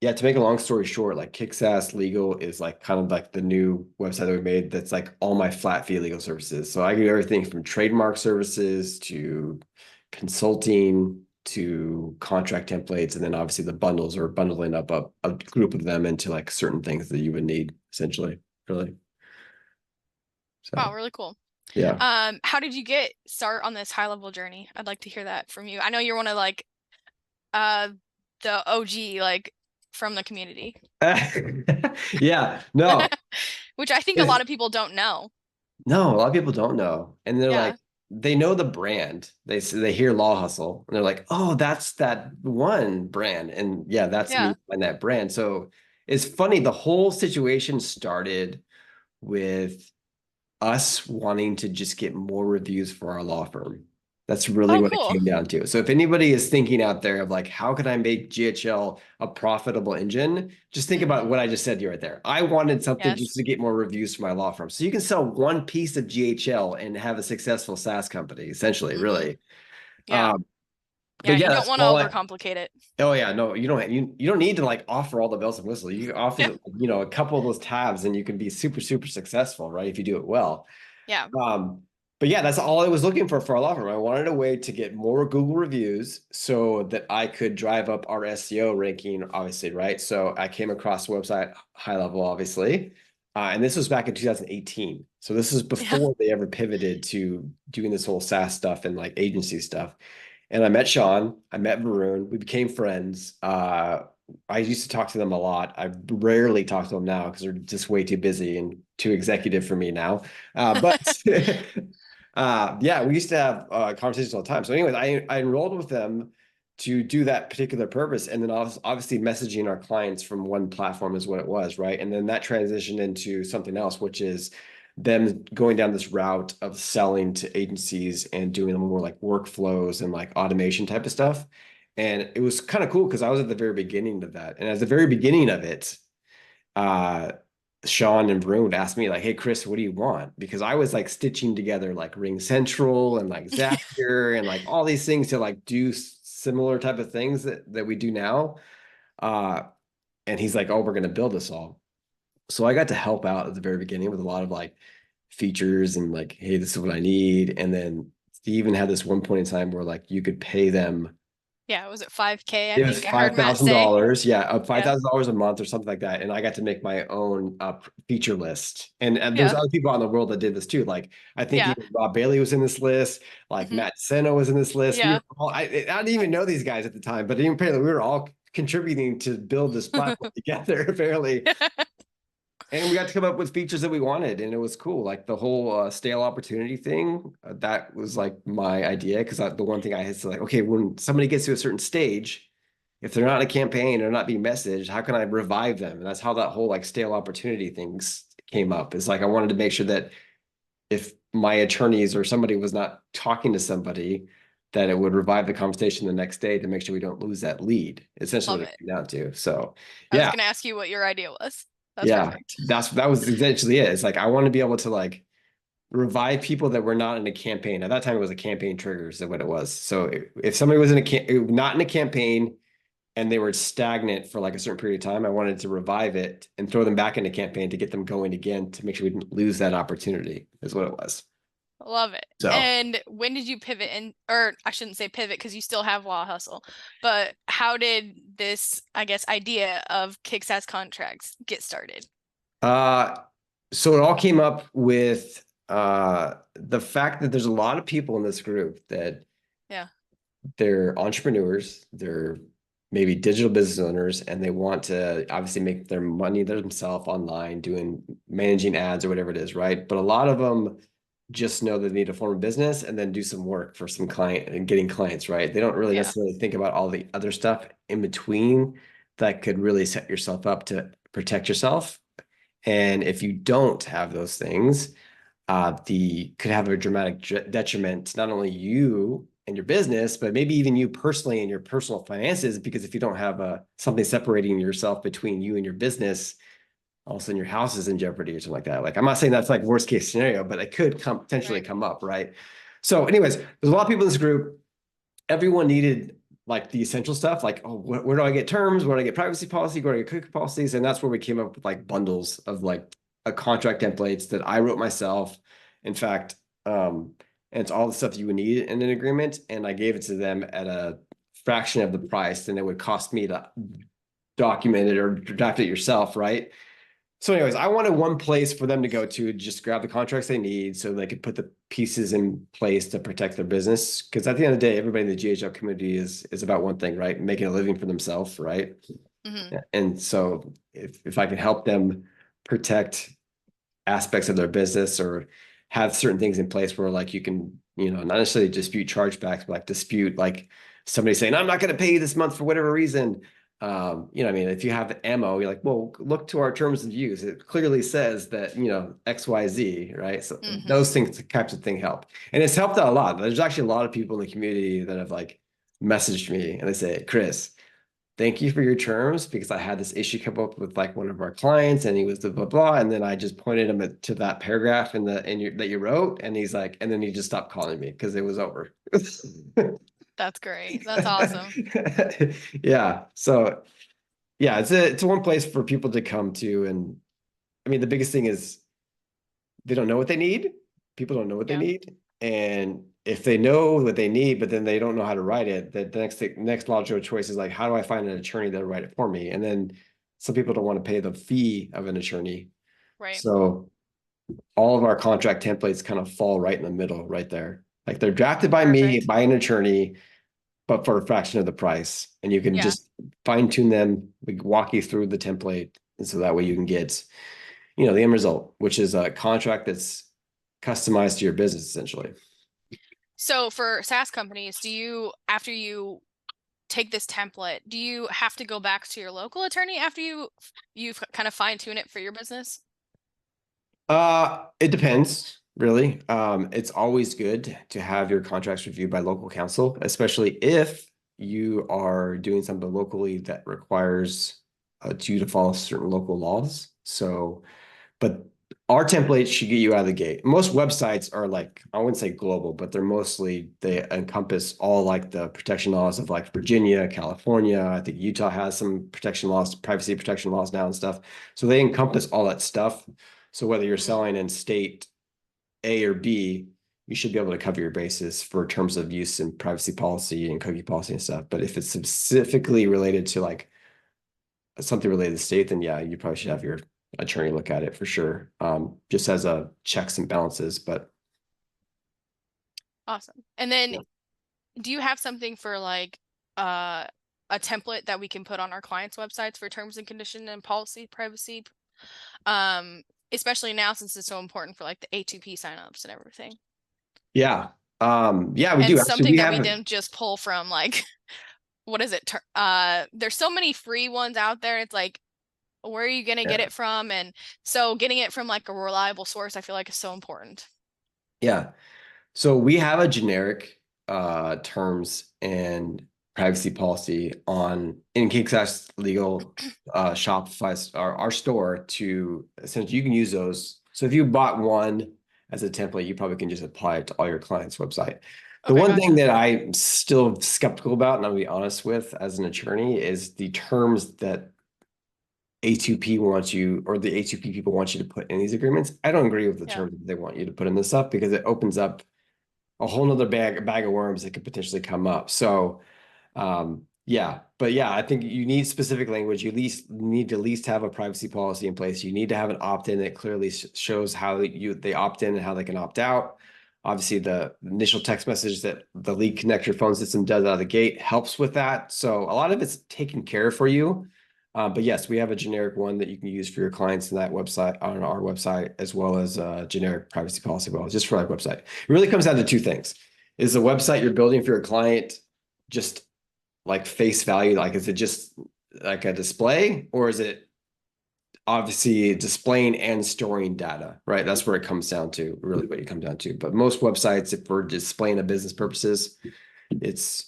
Yeah, to make a long story short, like SaaS Legal is like kind of like the new website that we made that's like all my flat fee legal services. So I do everything from trademark services to consulting to contract templates, and then obviously the bundles or bundling up a group of them into like certain things that you would need essentially, really. Wow, So really cool. yeah. How did you get start on this high level journey? I'd like to hear that from you. I know you're one of like uh the OG like from the community, Yeah, no. which I think a It's lot of people don't know. No, a lot of people don't know. And they're Yeah. like, they know the brand. They hear Law Hustle and they're like, oh, that's that one brand. And yeah, that's me Yeah. and that brand. So it's funny, the whole situation started with us wanting to just get more reviews for our law firm. That's really Oh, what it cool. came down to. So if anybody is thinking out there of like, how can I make GHL a profitable engine? Just think about Hmm. what I just said to you right there. I wanted something just Yes. to get more reviews for my law firm. So you can sell one piece of GHL and have a successful SaaS company, essentially, Hmm. really. Yeah. Um, Yeah, but you yeah, don't that's want to all I, overcomplicate it. oh yeah, no, you don't need to like offer all the bells and whistles. You can Yeah. offer, a couple of those tabs and you can be super, super successful, right? If you do it well. Yeah. Um, but yeah, that's all I was looking for a law firm. I wanted a way to get more Google reviews so that I could drive up our SEO ranking, obviously, right? So I came across the website High Level, obviously. And this was back in 2018. So this is Yeah. before they ever pivoted to doing this whole SaaS stuff and like agency stuff. And I met Sean, I met Varun, we became friends. I used to talk to them a lot. I rarely talk to them now because they're just way too busy and too executive for me now. But yeah, we used to have conversations all the time. So, anyways, I enrolled with them to do that particular purpose, and then obviously messaging our clients from one platform is what it was, right? And then that transitioned into something else, which is them going down this route of selling to agencies and doing more like workflows and like automation type of stuff. And it was kind of cool because I was at the very beginning of that. And at the very beginning of it, uh, Sean and Varun would ask me like, "Hey, Chris, what do you want?" Because I was like stitching together like Ring Central and like Zapier and like all these things to like do similar type of things that we do now. Uh, and he's like, "Oh, we're going to build this all." So I got to help out at the very beginning with a lot of like features and like, "Hey, this is what I need." And then he even had this one point in time where like you could pay them. Yeah. Was it 5K? I It was think I heard five Matt thousand say. dollars, yeah, five Yeah. thousand dollars a month or something like that, and I got to make my own feature list. And there's Yeah. other people out in the world that did this too. Like I think Yeah. even Rob Bailey was in this list, like Hmm. Matt Seno was in this list. We Yeah. were all, I didn't even know these guys at the time, but even apparently we were all contributing to build this platform together. Apparently, and we got to come up with features that we wanted, and it was cool. Like the whole stale opportunity thing, that was like my idea. Because the one thing I had to like, okay, when somebody gets to a certain stage, if they're not in a campaign or not being messaged, how can I revive them? And that's how that whole like stale opportunity things came up. It's like I wanted to make sure that if my attorneys or somebody was not talking to somebody, that it would revive the conversation the next day to make sure we don't lose that lead. Essentially, Love what it it. came down to. So, I was yeah, gonna ask you what your idea was. That's yeah, perfect. that was essentially it. It's like I want to be able to like revive people that were not in a campaign. At that time, it was a campaign triggers is what it was. So if somebody was in not in a campaign and they were stagnant for like a certain period of time, I wanted to revive it and throw them back into campaign to get them going again to make sure we didn't lose that opportunity. Is what it was. Love it. So And when did you pivot in, or I shouldn't say pivot because you still have Law Hustle, but how did this, I guess, idea of kick-ass contracts get started? uh so it all came up with the fact that there's a lot of people in this group that Yeah. they're entrepreneurs, they're maybe digital business owners, and they want to obviously make their money themselves online, doing managing ads or whatever it is, right? But a lot of them just know that they need to form a business and then do some work for some client and getting clients, right? They don't really Yeah. necessarily think about all the other stuff in between that could really set yourself up to protect yourself. And if you don't have those things, the could have a dramatic detriment to not only you and your business, but maybe even you personally and your personal finances. Because if you don't have something separating yourself between you and your business, all of a sudden your house is in jeopardy or something like that. Like I'm not saying that's like worst case scenario, but it could potentially Right. come up, right? So, anyways, there's a lot of people in this group. Everyone needed like the essential stuff, like, oh, where do I get terms? Where do I get privacy policy? Where do I get cookie policies? And that's where we came up with like bundles of like a contract templates that I wrote myself. In fact, and it's all the stuff that you would need in an agreement. And I gave it to them at a fraction of the price than it would cost me to document it or draft it yourself, right? So, anyways, I wanted one place for them to go to just grab the contracts they need so they could put the pieces in place to protect their business. Because at the end of the day, everybody in the GHL community is about one thing, right? Making a living for themselves, right? Mm-hmm. Yeah. And so if I can help them protect aspects of their business or have certain things in place where like you can, not necessarily dispute chargebacks, but like dispute like somebody saying, I'm not going to pay you this month for whatever reason. I mean, if you have ammo, you're like, well, look to our terms of use. It clearly says that, XYZ, right? So Mm-hmm. those things, types of thing help. And it's helped out a lot. There's actually a lot of people in the community that have like messaged me and they say, Chris, thank you for your terms because I had this issue come up with like one of our clients and he was the blah blah. And then I just pointed him to that paragraph that you wrote. And he's like, and then he just stopped calling me because it was over. That's great. That's awesome. Yeah. So yeah, it's a one place for people to come to. And I mean, the biggest thing is they don't know what they need. People don't know what they Yeah. need. And if they know what they need, but then they don't know how to write it, the next logical choice is like, how do I find an attorney that'll write it for me? And then some people don't want to pay the fee of an attorney. Right. So all of our contract templates kind of fall right in the middle, right there. Like they're drafted by me, Perfect. by an attorney, but for a fraction of the price. And you can Yeah. just fine tune them. We walk you through the template. And so that way you can get, the end result, which is a contract that's customized to your business essentially. So for SaaS companies, after you take this template, do you have to go back to your local attorney after you've kind of fine tune it for your business? It depends, really. It's always good to have your contracts reviewed by local counsel, especially if you are doing something locally that requires you to follow certain local laws. So, but our templates should get you out of the gate. Most websites are like, I wouldn't say global, but they encompass all like the protection laws of like Virginia, California. I think Utah has some protection laws, privacy protection laws now and stuff. So they encompass all that stuff. So whether you're Mhm. selling in state A or B, you should be able to cover your bases for terms of use and privacy policy and cookie policy and stuff. But if it's specifically related to like something related to the state, then yeah, you probably should have your attorney look at it for sure. Just as a checks and balances. But Awesome. And then yeah. do you have something for like uh a template that we can put on our clients' websites for terms and condition and policy privacy? Um, Especially now since it's so important for like the A2P signups and everything. Yeah. Yeah, we And do actually. something We that we have didn't just pull from like what is it? There's so many free ones out there. It's like, where are you gonna get yeah. it from? And so getting it from like a reliable source, I feel like is so important. Yeah. So we have a generic terms and privacy policy on in Kickstart Legal Shopify, our store to essentially you can use those. So if you bought one as a template, you probably can just apply it to all your clients' website. The Okay, one thing gotcha. that I'm still skeptical about, and I'll be honest with as an attorney, is the terms that A2P wants you or the A2P people want you to put in these agreements. I don't agree with the Yeah. terms that they want you to put in this stuff because it opens up a whole nother bag of worms that could potentially come up. So yeah, but yeah, I think you need specific language. You at least need to at least have a privacy policy in place. You need to have an opt-in that clearly shows how they opt in and how they can opt out. Obviously, the initial text message that the lead connector phone system does out of the gate helps with that. So a lot of it's taken care for you. But yes, we have a generic one that you can use for your clients in that website on our website, as well as a generic privacy policy, well, just for our website. It really comes down to two things. Is the website you're building for your client just like face value? Like, is it just like a display or is it obviously displaying and storing data, right? That's where it comes down to, really what you come down to. But most websites, if we're displaying a business purposes, it's,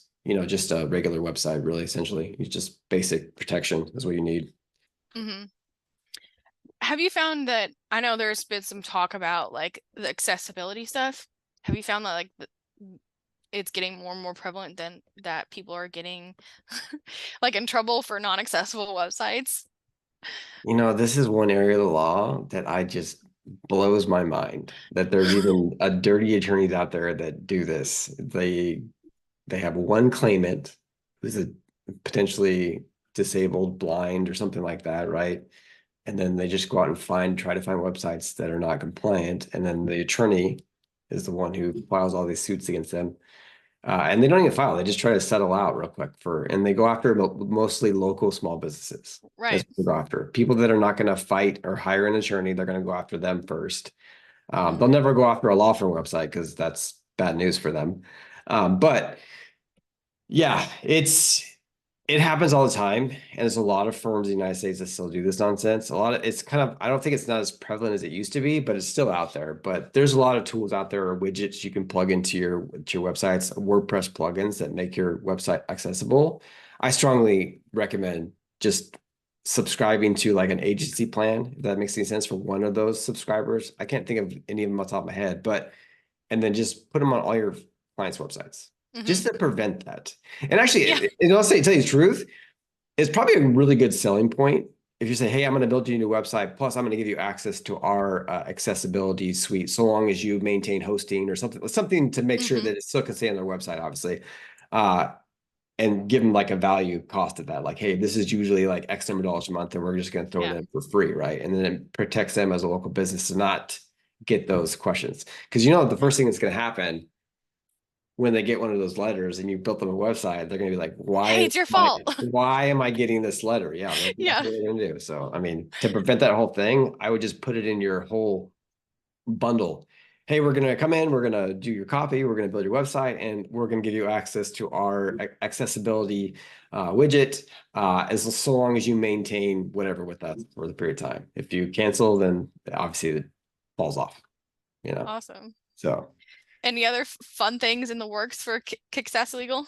just a regular website, really, essentially. It's just basic protection is what you need. Hmm. Have you found that I know there's been some talk about like the accessibility stuff? Have you found that like it's getting more and more prevalent than that people are getting like in trouble for non-accessible websites. You know, this is one area of the law that I just blows my mind that there's even a dirty attorneys out there that do this. They have one claimant who's a potentially disabled, blind, or something like that, right? And then they just go out and try to find websites that are not compliant. And then the attorney is the one who files all these suits against them. And they don't even file; they just try to settle out real quick and they go after mostly local small businesses. That's Right. what they go after. People that are not going to fight or hire an attorney, they're going to go after them first. They'll Hmm. never go after a law firm website because that's bad news for them. But yeah, it happens all the time, and there's a lot of firms in the United States that still do this nonsense. A lot of it's kind of I don't think it's not as prevalent as it used to be, but it's still out there. But there's a lot of tools out there or widgets you can plug into your websites, WordPress plugins that make your website accessible. I strongly recommend just subscribing to like an agency plan, if that makes any sense for one of those subscribers. I can't think of any of them off the top of my head, but and then just put them on all your clients' websites Hmm. just to prevent that. And actually, Yeah. and I'll say, tell you the truth, it's probably a really good selling point if you say, "Hey, I'm going to build you a new website. Plus, I'm going to give you access to our accessibility suite, so long as you maintain hosting or something to make sure Hmm. that it still can stay on their website, obviously." Uh, and give them like a value cost of that. Like, hey, this is usually like X number of dollars a month, and we're just going to throw it Yeah. in for free, right? And then it protects them as a local business to not get those questions. Because you know, the first thing that's going to happen when they get one of those letters and you built them a website, they're going to be like, Hey, it's your fault. why am I getting this letter? Yeah, that's Yeah. what they're going to do. So, I mean, to prevent that whole thing, I would just put it in your whole bundle. Hey, we're going to come in, we're going to do your copy, we're going to build your website, and we're going to give you access to our accessibility widget as so long as you maintain whatever with us for the period of time. If you cancel, then obviously it falls off, you know. Awesome. So, Any other fun things in the works for Kick SaaS Legal?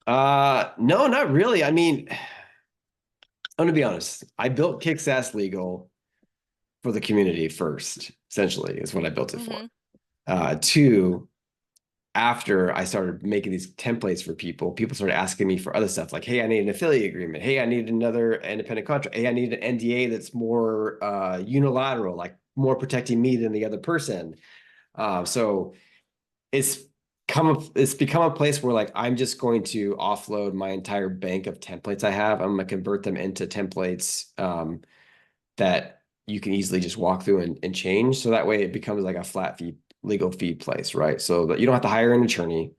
no, not really. I mean, I'm gonna be honest. I built Kick Legal for the community first, essentially, is what I built it for. Hmm. Two, after I started making these templates for people, people started asking me for other stuff like, hey, I need an affiliate agreement. Hey, I need another independent contract. Hey, I need an NDA that's more unilateral, like more protecting me than the other person. So it's it's become a place where like I'm just going to offload my entire bank of templates I have. I'm going to convert them into templates that you can easily just walk through and change. So that way it becomes like a flat fee legal fee place, right? So that you don't have to hire an attorney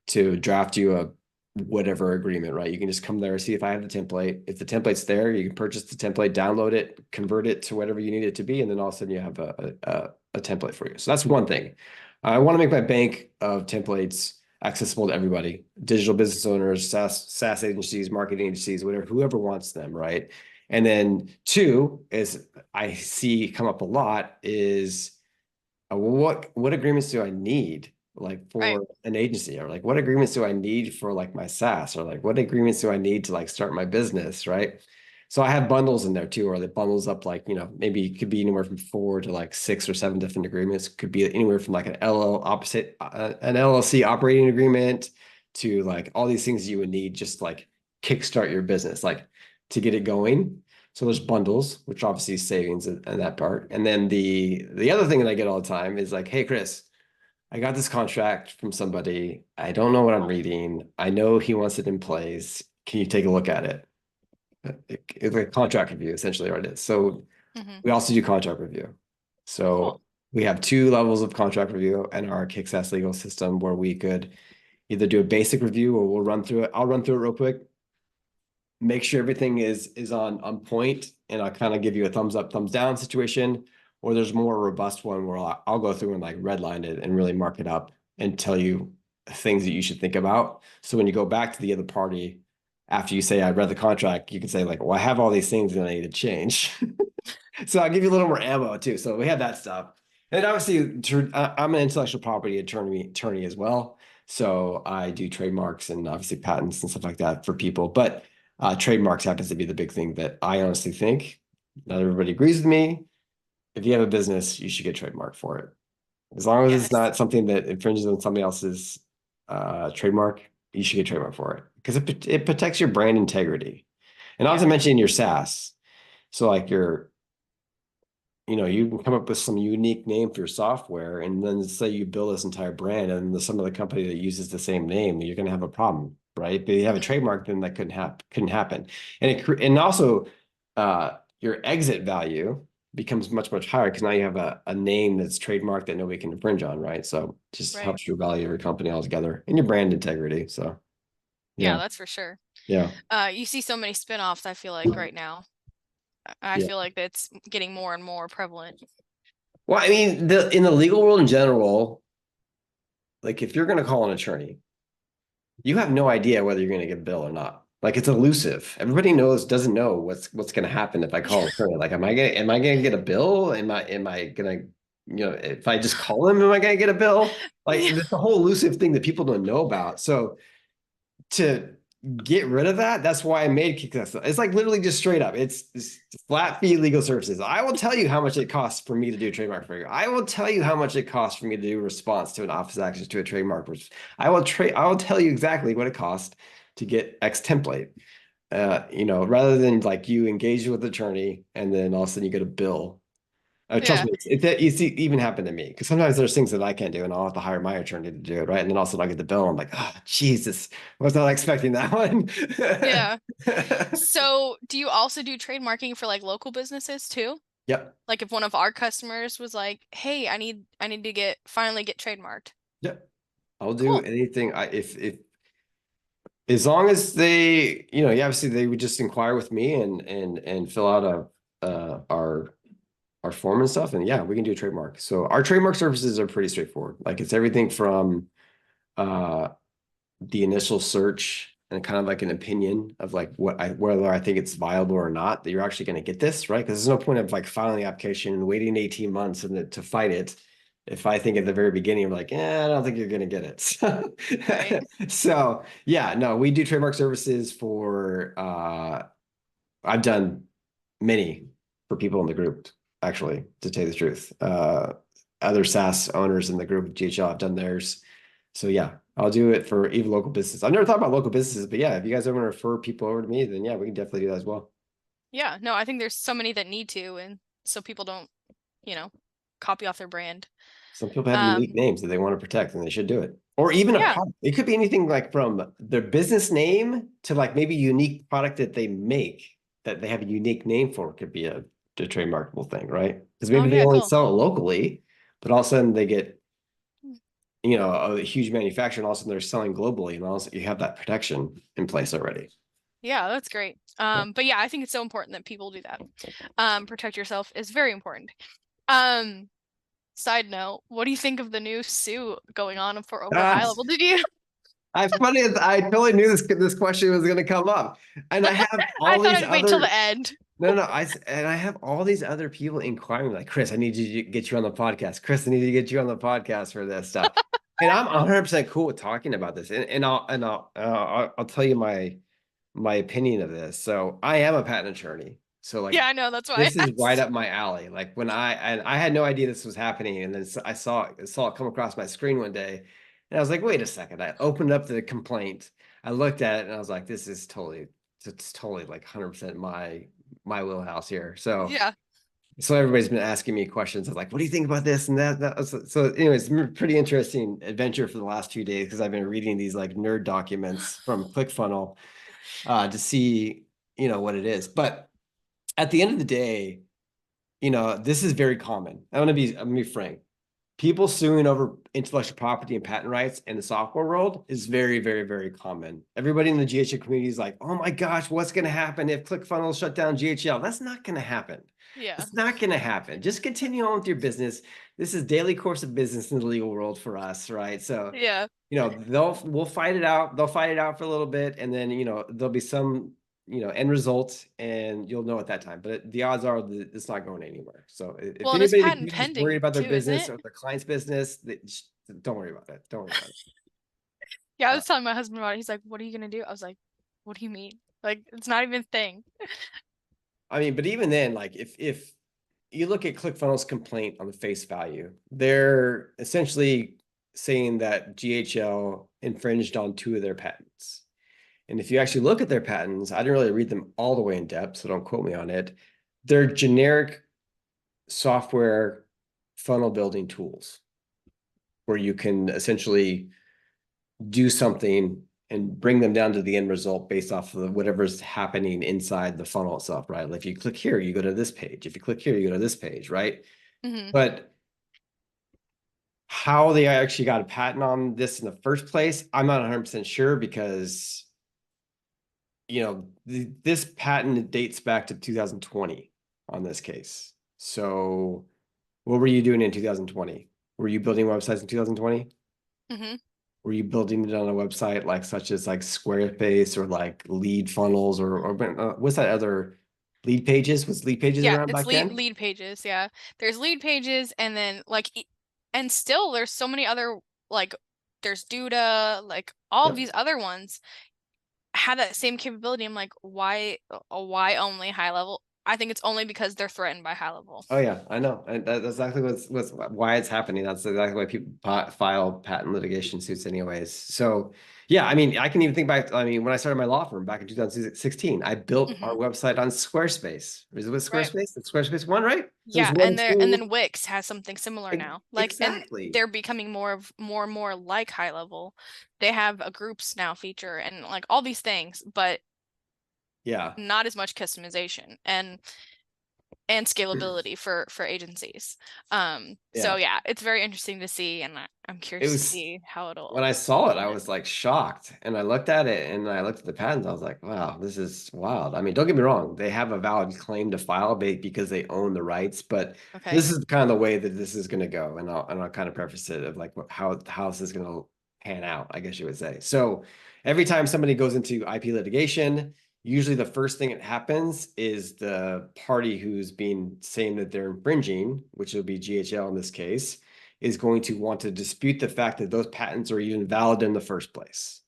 to draft you a whatever agreement, right? You can just come there, see if I have the template. If the template's there, you can purchase the template, download it, convert it to whatever you need it to be, and then all of a sudden you have a template for you. So that's one thing. I want to make my bank of templates accessible to everybody, digital business owners, SaaS agencies, marketing agencies, whatever, whoever wants them, right? And then two is I see come up a lot is what agreements do I need like Right. for an agency or like what agreements do I need for like my SaaS or like what agreements do I need to like start my business, right? So I have bundles in there too, or the bundles up like, you know, maybe it could be anywhere from 4 to like 6 or 7 different agreements. Could be anywhere from like an LLC operating agreement to like all these things you would need just like kickstart your business, like to get it going. So there's bundles, which obviously is savings and that part. And then the other thing that I get all the time is like, hey, Chris, I got this contract from somebody. I don't know what I'm reading. I know he wants it in place. Can you take a look at it? It's like a contract review, essentially, what it is. So Hmm. we also do contract review. Cool. So we have two levels of contract review in our Kicksas legal system where we could either do a basic review or we'll run through it. I'll run through it real quick, make sure everything is on point, and I'll kind of give you a thumbs up, thumbs down situation. Or there's a more robust one where I'll go through and like redline it and really mark it up and tell you things that you should think about. So when you go back to the other party after you say I read the contract, you can say like, well, I have all these things that I need to change. So I'll give you a little more ammo too. So we have that stuff. And obviously, I'm an intellectual property attorney as well. So I do trademarks and obviously patents and stuff like that for people. But trademarks happens to be the big thing that I honestly think not everybody agrees with me. If you have a business, you should get trademarked for it. As long as it's Yes. not something that infringes on somebody else's. trademark, you should get trademark for it because it protects your brand integrity. And not Yeah. to mention your SaaS. So like you can come up with some unique name for your software, and then say you build this entire brand, and some of the company that uses the same name, you're going to have a problem, right? But you have a Hmm. trademark, then that couldn't happen, and also your exit value becomes much higher because now you have a name that's trademarked that nobody can infringe on, right? So it just Right. helps your value of your company altogether and your brand integrity. So Yeah, yeah, that's for sure. yeah, You see so many spin-offs, I feel like right now. I yeah. feel like that's getting more and more prevalent. Well, I mean, the in the legal world in general, like if you're going to call an attorney, you have no idea whether you're going to get a bill or not. Like it's elusive. Everybody doesn't know what's going to happen if I call an attorney. Like, am I going to get a bill? Am I going to, if I just call them, am I going to get a bill? Like Yeah. it's a whole elusive thing that people don't know about. So to get rid of that, that's why I made Kickstart. It's like literally just straight up. It's flat fee legal services. I will tell you how much it costs for me to do a trademark for you. I will tell you how much it costs for me to do a response to an office action to a trademark. I will tell you exactly what it costs to get X template. Rather than like you engage with the attorney and then all of a sudden you get a bill. Trust Yeah. me, it's even happened to me because sometimes there's things that I can't do and I'll have to hire my attorney to do it, right? And then also I get the bill. I'm like, oh, Jesus, I was not expecting that one. Yeah. So, do you also do trademarking for like local businesses too? Yep. Like if one of our customers was like, "Hey, I need to finally get trademarked." Yep. I'll do Cool. anything. If as long as they, yeah, obviously they would just inquire with me and fill out our form and stuff, and yeah, we can do a trademark. So our trademark services are pretty straightforward. Like it's everything from uh the initial search and kind of like an opinion of like whether I think it's viable or not that you're actually going to get this, right? Because there's no point of like filing the application and waiting 18 months and to fight it. If I think at the very beginning, I'm like, I don't think you're going to get it. Right. So yeah, no, we do trademark services for I've done many for people in the group, actually, to tell you the truth. Other SaaS owners in the group, GHL, have done theirs. So yeah, I'll do it for even local business. I've never thought about local businesses, but yeah, if you guys ever want to refer people over to me, then yeah, we can definitely do that as well. Yeah. No, I think there's so many that need to, and so people don't, you know, copy off their brand. Some people have unique Um, names that they want to protect and they should do it. Or even a yeah. product. It could be anything like from their business name to like maybe a unique product that they make that they have a unique name for could be a trademarkable thing, right? Because Oh maybe they yeah, only cool. sell it locally, but all of a sudden they get, a huge manufacturer and all of a sudden they're selling globally and also you have that protection in place already. Yeah, that's great. Yeah. But yeah, I think it's so important that people do that. Protect yourself is very important. Um, Side note, what do you think of the new suit going on for over Ah, high level? Did you? I totally knew this question was going to come up. And I have I all thought these I'd wait till the other end. No, no, and I have all these other people inquiring, like, Chris, I need you to get you on the podcast. Chris, I need to get you on the podcast for this stuff. And I'm 100% cool with talking about this. I'll tell you my opinion of this. So I am a patent attorney. So like Yeah, I know, that's why I this is right asked. up my alley. Like when I had no idea this was happening, and then I saw it come across my screen one day, and I was like, wait a second. I opened up the complaint. I looked at it, and I was like, it's totally like 100% my wheelhouse here. Yeah. So everybody's been asking me questions of like, what do you think about this and that? So anyways, pretty interesting adventure for the last 2 days because I've been reading these like nerd documents from ClickFunnels to see, what it is. But at the end of the day, this is very common. I'm gonna be frank. People suing over intellectual property and patent rights in the software world is very, very, very common. Everybody in the GHL community is like, oh my gosh, what's going to happen if ClickFunnels shut down GHL? That's not going to happen. Yeah. It's not going to happen. Just continue on with your business. This is daily course of business in the legal world for us, right? So, Yeah. we'll fight it out. They'll fight it out for a little bit, and then there'll be some end result, and you'll know at that time. But the odds are that it's not going anywhere. So if Well, and it's anybody in the patent community is worried pending about their too, isn't business it? or their client's business, don't worry about it. Don't worry about it. Yeah, I Uh, was telling my husband about it. He's like, "What are you gonna do?" I was like, "What do you mean? Like, it's not even a thing." I mean, but even then, like if you look at ClickFunnels complaint on the face value, they're essentially saying that GHL infringed on 2 of their patents. And if you actually look at their patents, I didn't really read them all the way in depth, so don't quote me on it. They're generic software funnel building tools where you can essentially do something and bring them down to the end result based off of whatever's happening inside the funnel itself, right? Like if you click here, you go to this page. If you click here, you go to this page, right? Mm-hmm. But how they actually got a patent on this in the first place, I'm not 100% sure because, this patent dates back to 2020 on this case. So what were you doing in 2020? Were you building websites in 2020? Mm-hmm. Were you building it on a website like such as like Squarespace or like lead funnels or what's that other lead pages? Was lead pages Yeah, around it's back lead then? lead pages. Yeah, there's lead pages, and then like, and still there's so many other, like, there's Duda, like all of Yep. these other ones have that same capability. I'm like, why only high level? I think it's only because they're threatened by high level. Oh yeah, I know, and that's exactly what's why it's happening. That's exactly why people file patent litigation suits, anyways. So yeah, I mean, I can even think back. I mean, when I started my law firm back in 2016, I built our Hmm. website on Squarespace. Is it with Right. Squarespace? It's Squarespace one, right? There's Yeah, one and tool. then Wix has something similar now. Like, and Exactly. they're becoming more and more like high level. They have a groups now feature and like all these things, but Yeah. not as much customization and scalability for agencies. So Yeah. yeah, it's very interesting to see, and I'm It curious to was see how when it'll I saw it, I implement. was like shocked. And I looked at it and I looked at the patents. I was like, wow, this is wild. I mean, don't get me wrong, they have a valid claim to file because they own the rights, but Okay. this is kind of the way that this is going to go. And I'll kind of preface it of like how this is going to pan out, I guess you would say. So every time somebody goes into IP litigation, usually the first thing that happens is the party who's being saying that they're infringing, which will be GHL in this case, is going to want to dispute the fact that those patents are even valid in the first place.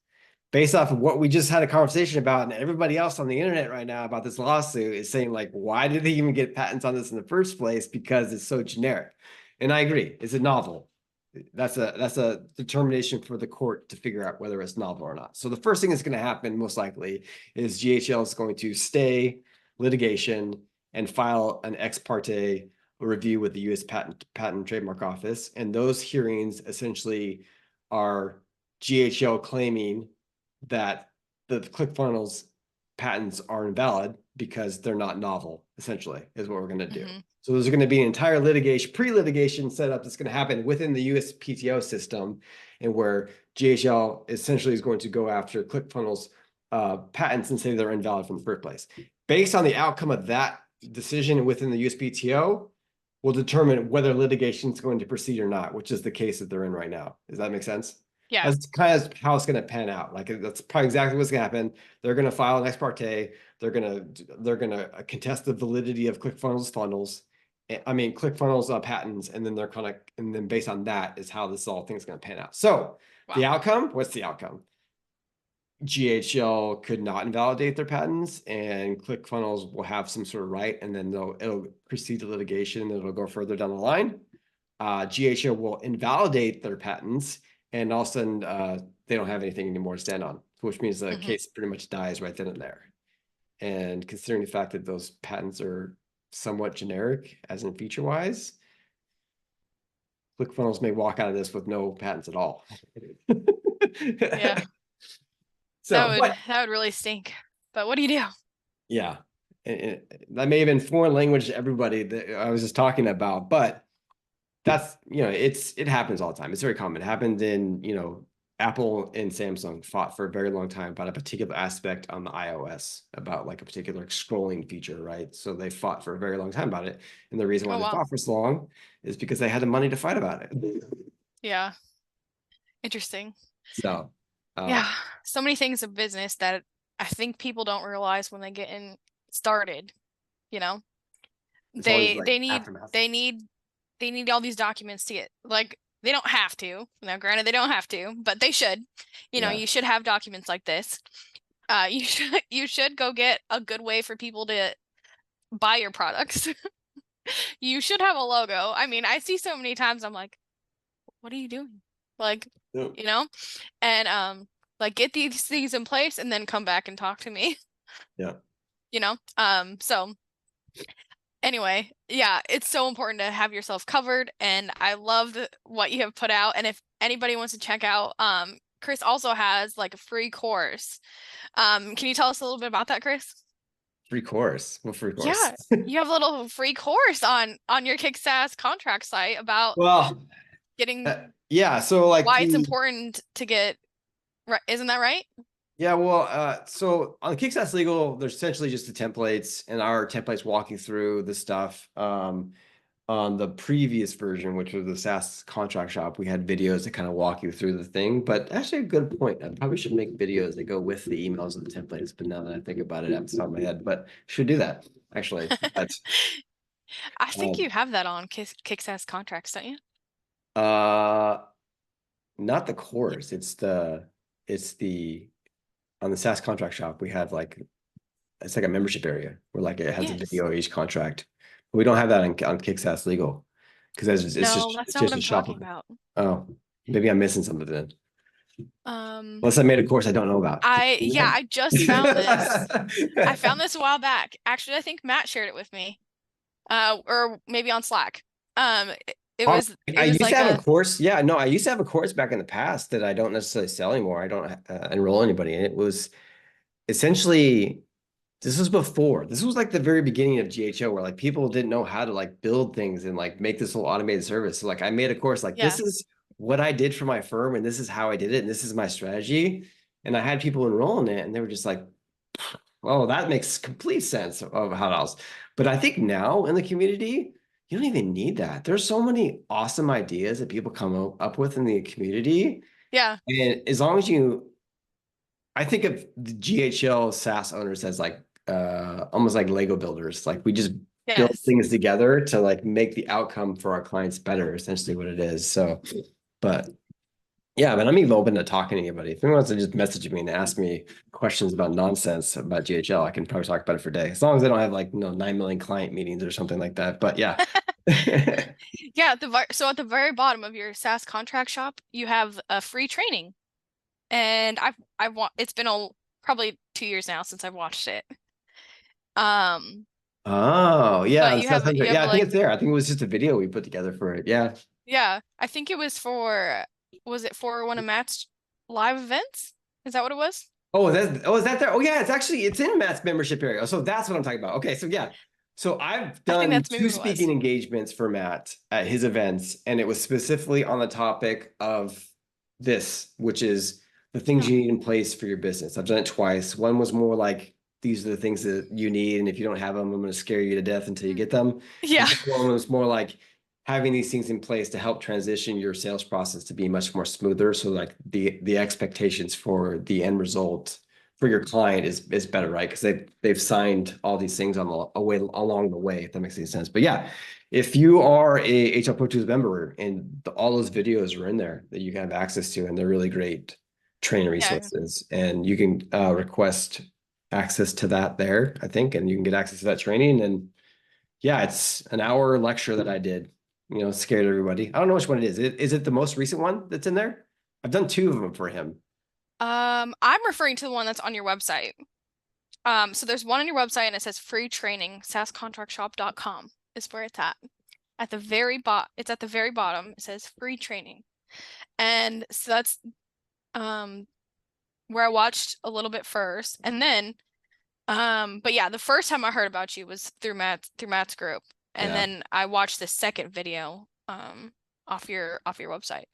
Based off of what we just had a conversation about, and everybody else on the internet right now about this lawsuit is saying, like, why did they even get patents on this in the first place? Because it's so generic. And I agree, it's a novel. That's a determination for the court to figure out whether it's novel or not. So the first thing that's going to happen, most likely, is GHL is going to stay litigation and file an ex parte review with the U.S. Patent and Trademark Office, and those hearings essentially are GHL claiming that the ClickFunnels patents are invalid because they're not novel, essentially, is what we're going to do. Hmm. So there's going to be an entire litigation, pre-litigation setup that's going to happen within the USPTO system, and where GHL essentially is going to go after ClickFunnels patents and say they're invalid from the first place. Based on the outcome of that decision within the USPTO, will determine whether litigation is going to proceed or not, which is the case that they're in right now. Does that make sense? Yeah. That's kind of how it's going to pan out. Like that's probably exactly what's going to happen. They're going to file an ex parte. They're going to contest the validity of ClickFunnels funnels. I mean ClickFunnels patents, and then and then based on that is how this all thing is going to pan out. So the Wow. outcome, what's the outcome? GHL could not invalidate their patents, and ClickFunnels will have some sort of right, and then it'll proceed to litigation, and it'll go further down the line. GHL will invalidate their patents, and all of a sudden they don't have anything anymore to stand on, which means the Hmm. case pretty much dies right then and there. And considering the fact that those patents are somewhat generic, as in feature wise, ClickFunnels may walk out of this with no patents at all. Yeah. So, but That would really stink. But what do you do? yeah, that may have been foreign language to everybody that I was just talking about, but that's, it happens all the time. It's very common. It happened in, Apple and Samsung fought for a very long time about a particular aspect on the iOS, about like a particular scrolling feature, right? So they fought for a very long time about it. And the reason why Oh they wow. fought for so long is because they had the money to fight about it. Yeah. Interesting. So, uh, Yeah. So many things of business that I think people don't realize when they get in started, you know? there's always They like they need aftermath. they need they need all these documents to get, like, they don't have to. Now, granted, they don't have to, but they should. Yeah. You should have documents like this. You should go get a good way for people to buy your products. You should have a logo. I mean, I see so many times I'm like, what are you doing? like, Yeah. you know, and like get these things in place and then come back and talk to me, Yeah. you know? So anyway, yeah, it's so important to have yourself covered, and I love what you have put out. And if anybody wants to check out, Chris also has like a free course. Can you tell us a little bit about that, Chris? Free course. What free course? Yeah, you have a little free course on your KickSAS contract site about Well, getting yeah. So like why it's important to get right. Isn't that right? yeah, well, so on Kickstarter Legal, there's essentially just the templates, and our templates walking through the stuff. On the previous version, which was the SaaS contract shop, we had videos that kind of walk you through the thing. But actually, a good point. I probably should make videos that go with the emails and the templates. But now that I think about it, at the top of my head, but should do that actually. But I think you um, have that on KickSAS contracts, don't you? uh, not the course. It's the on the SaaS contract shop. We have like it's like a membership area where like it has a Yes. video each contract. We don't have that on Kickstarter Legal because No, that's it's not what just a I'm shop. talking about. Oh, maybe I'm missing something then. Um, Unless I made a course I don't know about. yeah, I just found this. I that? found this a while back. Actually, I think Matt shared it with me. Or maybe on Slack. It Oh, was it I was used to like have a a course. Yeah, no, I used to have a course back in the past that I don't necessarily sell anymore. I don't enroll anybody in. It was essentially this was before. This was like the very beginning of GHO where like people didn't know how to like build things and like make this whole automated service. So like I made a course like yeah, this is what I did for my firm and this is how I did it and this is my strategy. And I had people enroll in it and they were just like, oh, that makes complete sense of how else. But I think now in the community, you don't even need that. There's so many awesome ideas that people come up with in the community. yeah, And as long as you I think of the GHL SaaS owners as like almost like Lego builders. Like we just build yes. things together to like make the outcome for our clients better, essentially what it is. So, but yeah, but I'm even open to talking to anybody. If anyone wants to just message me and ask me questions about nonsense about GHL, I can probably talk about it for a day. As long as I don't have like 9 million client meetings or something like that. But yeah. Yeah, so at the very bottom of your SaaS contract shop, you have a free training. And I've it's been probably 2 years now since I've watched it. Um, Oh, yeah. but you have Yeah, I think like it's there. I think it was just a video we put together for it. Yeah. yeah, I think it was was it for one of Matt's live events? Is that what it was? Is that there? Oh yeah, it's in Matt's membership area. So that's what I'm talking about. Okay, so yeah. So I've I think done that's maybe two what it was. speaking engagements for Matt at his events, and it was specifically on the topic of this, which is the things Hmm. you need in place for your business. I've done it twice. One was more like these are the things that you need, and if you don't have them, I'm going to scare you to death until you get them. And Yeah, the other one was more like having these things in place to help transition your sales process to be much more smoother. So like the expectations for the end result for your client is better, right? Because they've signed all these things on the way along the way, if that makes any sense. But yeah, if you are a HR Pro Tools member and all those videos are in there that you can have access to, and they're really great training yeah, resources, and you can request access to that there, I think, and you can get access to that training. And yeah, it's an hour lecture that I did, scared everybody. I don't know which one it is. Is it the most recent one that's in there? I've done two of them for him. I'm referring to the one that's on your website. So there's one on your website and it says free training, saascontractshop.com is where it's at. At the very it's at the very bottom. It says free training. And so that's um where I watched a little bit first. And then but yeah, the first time I heard about you was through Matt's group. And Yeah. then I watched the second video off your website.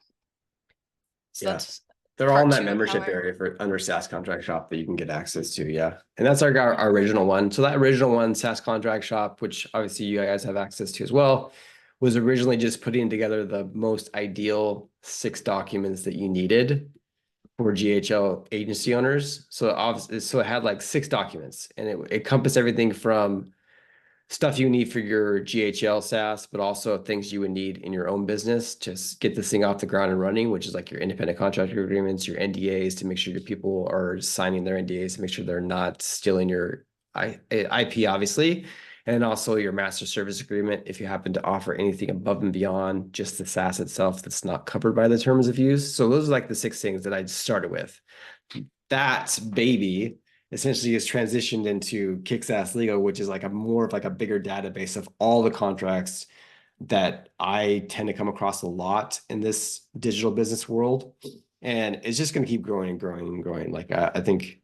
So Yeah. that's They're all in part that two of how membership I area for under SaaS contract shop that you can get access to. Yeah. And that's our original one. So that original one, SaaS contract shop, which obviously you guys have access to as well, was originally just putting together the most ideal 6 documents that you needed for GHL agency owners. So obviously, so it had like 6 documents and it encompassed everything from stuff you need for your GHL SaaS, but also things you would need in your own business to get this thing off the ground and running, which is like your independent contractor agreements, your NDAs to make sure your people are signing their NDAs to make sure they're not stealing your IP, obviously. And also your master service agreement, if you happen to offer anything above and beyond just the SaaS itself that's not covered by the terms of use. So those are like the 6 things that I started with. That baby essentially is transitioned into SaaS Legal, which is like a more of like a bigger database of all the contracts that I tend to come across a lot in this digital business world. And it's just going to keep growing and growing and growing. Like I think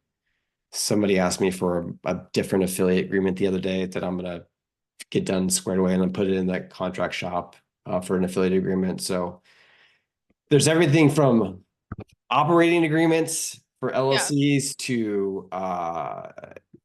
somebody asked me for a different affiliate agreement the other day that I'm going to get done squared away and then put it in that contract shop for an affiliate agreement. So there's everything from operating agreements for Yeah. LLCs to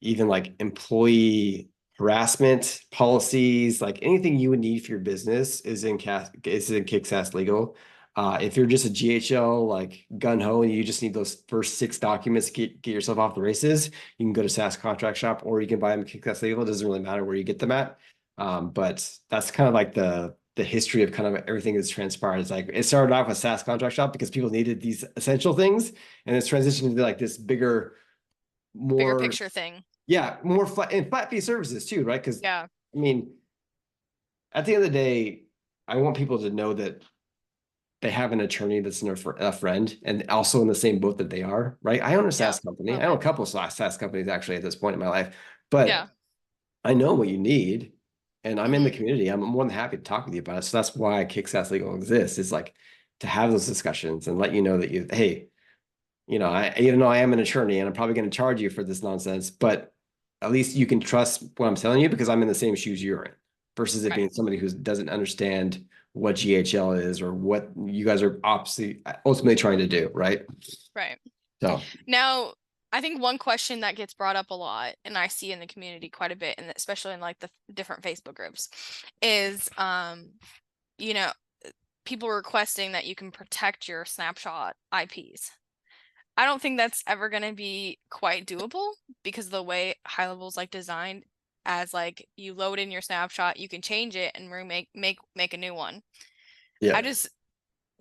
even like employee harassment policies, like anything you would need for your business is in Kick-Ass Legal. If you're just a GHL like gun ho and you just need those first 6 documents to get yourself off the races, you can go to SaaS Contract Shop or you can buy them at Kick-Ass Legal. It doesn't really matter where you get them at. But that's kind of like the history of kind of everything that's transpired. It's like it started off with SaaS Contract Shop because people needed these essential things, and it's transitioned into like this bigger, Bigger more picture thing. yeah, more flat and flat fee services too, right? Because Yeah. I mean, at the end of the day, I want people to know that they have an attorney that's a friend and also in the same boat that they are, right? I own a Yeah. SaaS company. I own Okay. a couple of SaaS companies actually at this point in my life, Yeah. but I know what you need and I'm in the Hmm. community. I'm more than happy to talk with you about it. So that's why Kick-Ass Legal exists, is like to have those discussions and let you know that hey, even though I am an attorney and I'm probably going to charge you for this nonsense, but at least you can trust what I'm telling you because I'm in the same shoes you're in versus it Right. being somebody who doesn't understand what GHL is or what you guys are obviously ultimately trying to do, right? Right. So Now, I think one question that gets brought up a lot, and I see in the community quite a bit, and especially in like the different Facebook groups, is you know, people requesting that you can protect your snapshot IPs. I don't think that's ever going to be quite doable because the way high levels like designed as like you load in your snapshot, you can change it and remake make a new one. I yeah, just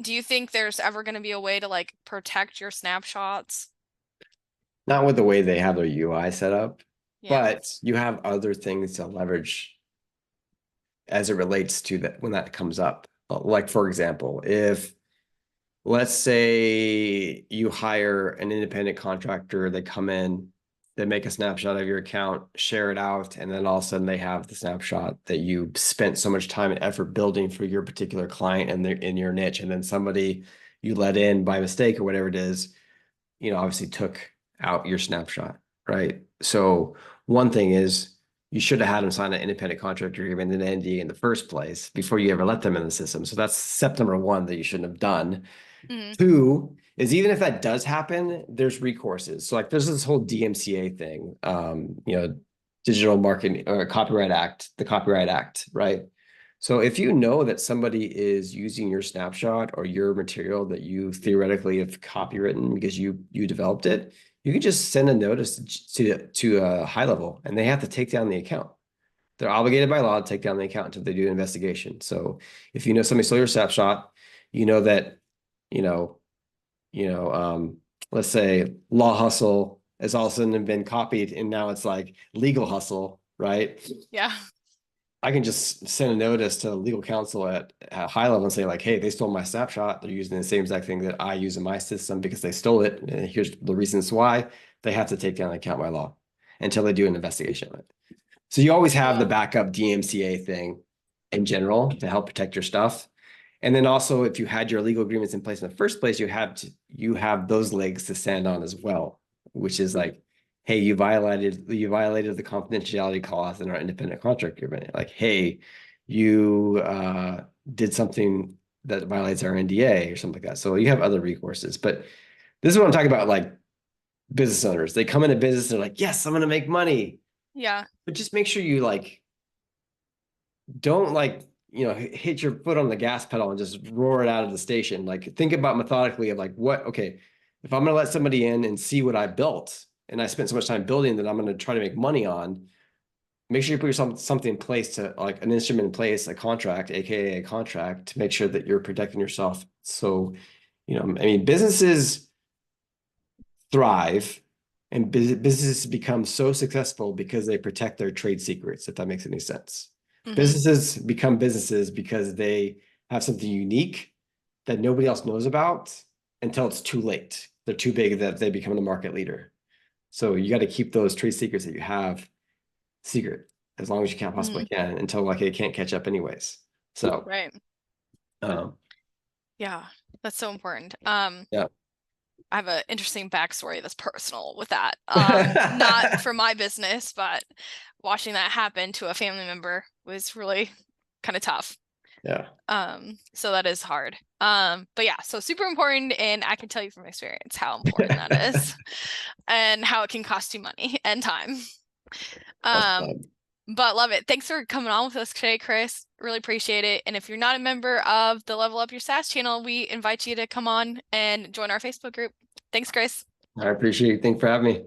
do you think there's ever going to be a way to like protect your snapshots? not with the way they have their UI set up, Yeah. but you have other things to leverage as it relates to that when that comes up. Like for example, if let's say you hire an independent contractor, they come in, they make a snapshot of your account, share it out, and then all of a sudden they have the snapshot that you spent so much time and effort building for your particular client and they're in your niche. And then somebody you let in by mistake or whatever it is, obviously took out your snapshot, right? So one thing is you should have had them sign an independent contractor agreement and an NDA in the first place before you ever let them in the system. So that's step number one that you shouldn't have done. Hmm. Two is even if that does happen, there's recourses. So like there's this whole DMCA thing, Digital Marketing Copyright Act, the Copyright Act, right? So if you know that somebody is using your snapshot or your material that you theoretically have copywritten because you developed it, you can just send a notice to a high level and they have to take down the account. They're obligated by law to take down the account until they do an investigation. So if you know somebody stole your snapshot, you know that, you know, you know, let's say Law Hustle has all of a sudden been copied and now it's like Legal Hustle, right? Yeah. I can just send a notice to legal counsel at high level and say like, hey, they stole my snapshot. They're using the same exact thing that I use in my system because they stole it. And here's the reasons why. They have to take down the account by law until they do an investigation on it. So you always have the Cool. backup DMCA thing in general to help protect your stuff. And then also, if you had your legal agreements in place in the first place, you have those legs to stand on as well, which is like, hey, you violated the confidentiality clause in our independent contract agreement. Like, hey, you did something that violates our NDA or something like that. So you have other recourses. But this is what I'm talking about, like business owners. They come into business, they're like, yes, I'm gonna make money. Yeah. But just make sure you like don't like hit your foot on the gas pedal and just roar it out of the station. Like think about methodically of like what okay, if I'm going to let somebody in and see what I built and I spent so much time building that I'm going to try to make money on, make sure you put yourself something in place to like an instrument in place, a contract, aka a contract, to make sure that you're protecting yourself. So I mean businesses thrive And businesses become so successful because they protect their trade secrets, if that makes any sense. Mm-hmm. Businesses become businesses because they have something unique that nobody else knows about until it's too late. They're too big that they become the market leader. So you got to keep those trade secrets that you have secret as long as you can possibly Mm-hmm. can until like it can't catch up anyways. So Right. um, Yeah, that's so important. yeah. I have an interesting backstory that's personal with that. Not for my business, but watching that happen to a family member was really kind of tough. Yeah. So that is hard. But yeah, so super important, and I can tell you from experience how important that is and how it can cost you money and time. Um, Awesome. but love it. Thanks for coming on with us today, Chris. Really appreciate it. And if you're not a member of the Level Up Your SaaS channel, we invite you to come on and join our Facebook group. Thanks, Chris. I appreciate it. Thanks for having me.